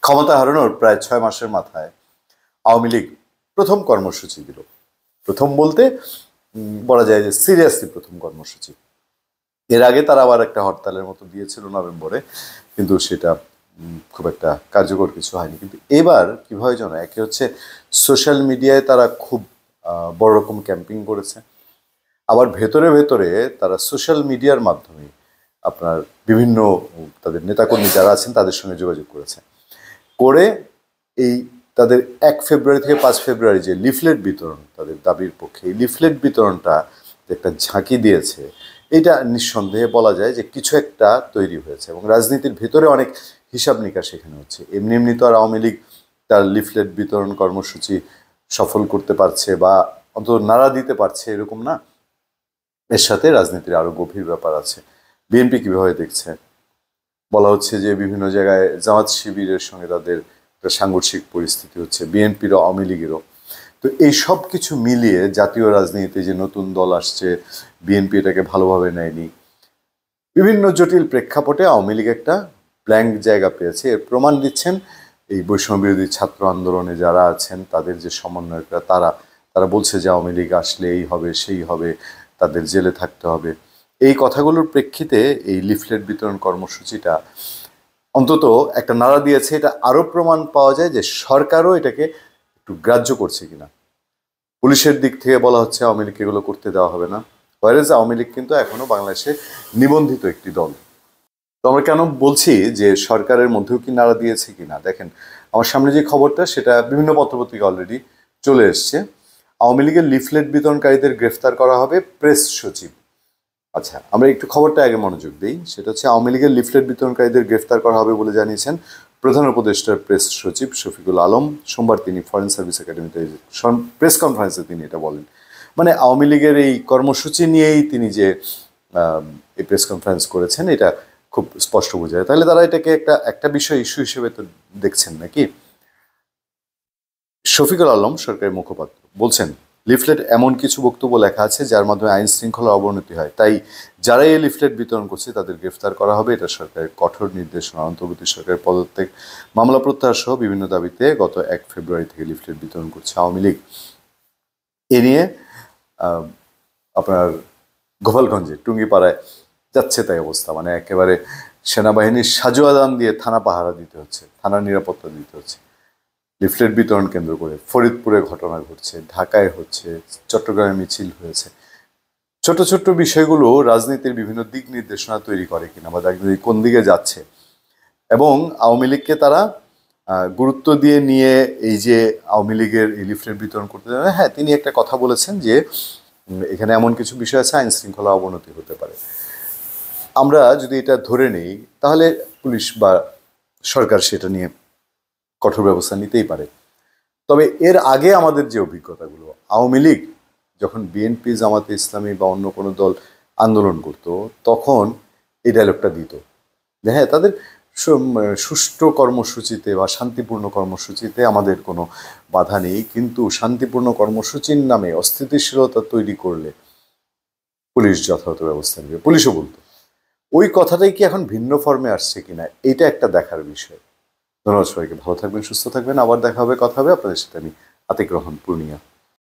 ক্ষমতা হারানোর প্রায় 6 মাসের মাথায় আওয়ামী লীগ প্রথম কর্মসূচি দিল। প্রথম বলতে বলা যায় যে সিরিয়াসলি প্রথম কর্মসূচি। এর আগে তারা আবার একটা হরতালের মতো দিয়েছিল নভেম্বরে, কিন্তু সেটা খুব একটা কার্যকর কিছু হয়নি। কিন্তু এবার কিভাবে যেন একে হচ্ছে সোশ্যাল মিডিয়ায় তারা খুব বড় রকম ক্যাম্পিং করেছে, আবার ভেতরে ভেতরে তারা সোশ্যাল মিডিয়ার মাধ্যমে আপনার বিভিন্ন তাদের নেতাকর্মী যারা আছেন তাদের সঙ্গে যোগাযোগ করেছে, করে এই তাদের 1 ফেব্রুয়ারি থেকে 5 ফেব্রুয়ারি যে লিফলেট বিতরণ তাদের দাবির পক্ষে, এই লিফলেট বিতরণটা একটা ঝাঁকি দিয়েছে। এটা নিঃসন্দেহে বলা যায় যে কিছু একটা তৈরি হয়েছে, এবং রাজনীতির ভেতরে অনেক হিসাব নিকাশ এখানে হচ্ছে। এমনি এমনি তো আর আওয়ামী লীগ তার লিফলেট বিতরণ কর্মসূচি সফল করতে পারছে বা অন্তত নাড়া দিতে পারছে এরকম না, এর সাথে রাজনীতির আরো গভীর ব্যাপার আছে। বিএনপি কিভাবে দেখছে? বলা হচ্ছে যে বিভিন্ন জায়গায় জামাত শিবিরের সঙ্গে তাদের একটা সাংঘর্ষিক পরিস্থিতি হচ্ছে, বিএনপিরও আওয়ামী লীগেরও। তো এই সব কিছু মিলিয়ে জাতীয় রাজনীতিতে যে নতুন দল আসছে, বিএনপি এটাকে ভালোভাবে নেয়নি, বিভিন্ন জটিল প্রেক্ষাপটে আওয়ামী লীগ একটা ব্ল্যাঙ্ক জায়গা পেয়েছে। এর প্রমাণ দিচ্ছেন এই বৈষম্য বিরোধী ছাত্র আন্দোলনে যারা আছেন তাদের যে সমন্বয়করা, তারা বলছে যে আওয়ামী লীগ আসলে এই হবে সেই হবে, তাদের জেলে থাকতে হবে। এই কথাগুলোর প্রেক্ষিতে এই লিফলেট বিতরণ কর্মসূচিটা অন্তত একটা নাড়া দিয়েছে। এটা আরো প্রমাণ পাওয়া যায় যে সরকারও এটাকে একটু গ্রাহ্য করছে কিনা। পুলিশের দিক থেকে বলা হচ্ছে আওয়ামী লীগকে এগুলো করতে দেওয়া হবে না, হোয়ারেজ আওয়ামী লীগ কিন্তু এখনো বাংলাদেশে নিবন্ধিত একটি দল। তো আমরা কেন বলছি যে সরকারের মধ্যেও কি নাড়া দিয়েছে কিনা, দেখেন আমার সামনে যে খবরটা সেটা বিভিন্ন পত্রপত্রিকা অলরেডি চলে এসছে। আওয়ামী লীগের লিফলেট বিতরণকারীদের গ্রেফতার করা হবে প্রেস সচিব। আচ্ছা, আমরা একটু খবরটা আগে মনোযোগ দিই। সেটা হচ্ছে আওয়ামী লীগের লিফলেট বিতরণকারীদের গ্রেফতার করা হবে বলে জানিয়েছেন প্রধান উপদেষ্টার প্রেস সচিব শফিকুল আলম। সোমবার তিনি ফরেন সার্ভিস একাডেমিতে প্রেস কনফারেন্সে তিনি এটা বলেন। মানে আওয়ামী লীগের এই কর্মসূচি নিয়েই তিনি যে এই প্রেস কনফারেন্স করেছেন, এটা খুব স্পষ্ট বোঝা যায়। তাহলে তারা এটাকে একটা বিষয় ইস্যু হিসেবে তো দেখছেন নাকি। শফিকুল আলম সরকারের মুখপাত্র বলছেন, লিফলেট এমন কিছু বক্তব্য লেখা আছে যার মাধ্যমে আইন শৃঙ্খলা অবনতি হয়, তাই যারা এই লিফলেট বিতরণ করছে তাদের গ্রেফতার করা হবে। এটা সরকারের কঠোর নির্দেশনা। অন্তর্বর্তী সরকারের পদত্যাগ, মামলা প্রত্যাহার সহ বিভিন্ন দাবিতে গত 1 ফেব্রুয়ারি থেকে লিফলেট বিতরণ করছে আওয়ামী লীগ। এ নিয়ে আপনার গোপালগঞ্জে টুঙ্গিপাড়ায় যাচ্ছে তাই অবস্থা। মানে একেবারে সেনাবাহিনীর সাজোয়াদান দিয়ে থানা পাহারা দিতে হচ্ছে, থানার নিরাপত্তা দিতে হচ্ছে। লিফলেট বিতরণ কেন্দ্র করে ফরিদপুরে ঘটনা ঘটছে, ঢাকায় হচ্ছে, চট্টগ্রামে মিছিল হয়েছে। ছোট ছোট্ট বিষয়গুলো রাজনীতির বিভিন্ন দিক নির্দেশনা তৈরি করে কিনা বা রাজনীতি কোন দিকে যাচ্ছে। এবং আওয়ামী লীগকে তারা গুরুত্ব দিয়ে নিয়ে এই যে আওয়ামী লীগের এই লিফলেট বিতরণ করতে যাবে, হ্যাঁ তিনি একটা কথা বলেছেন যে এখানে এমন কিছু বিষয় আছে আইন শৃঙ্খলা অবনতি হতে পারে। আমরা যদি এটা ধরে নেই তাহলে পুলিশ বা সরকার সেটা নিয়ে কঠোর ব্যবস্থা নিতেই পারে। তবে এর আগে আমাদের যে অভিজ্ঞতাগুলো, আওয়ামী লীগ যখন বিএনপি, জামাতে ইসলামী বা অন্য কোনো দল আন্দোলন করত তখন এই ডায়লগটা দিত যে হ্যাঁ তাদের সুষ্ঠু কর্মসূচিতে বা শান্তিপূর্ণ কর্মসূচিতে আমাদের কোনো বাধা নেই, কিন্তু শান্তিপূর্ণ কর্মসূচির নামে অস্থিতিশীলতা তৈরি করলে পুলিশ যথাযথ ব্যবস্থা নেবে, পুলিশও বলতো। ওই কথাটাই কি এখন ভিন্ন ফর্মে আসছে কিনা, এটা একটা দেখার বিষয়। ধন্যবাদ সবাইকে, ভালো থাকবেন, সুস্থ থাকবেন। আবার দেখা হবে, কথা হবে। আপনাদের সাথে আমি আতিক রহমান, পূর্ণিয়া।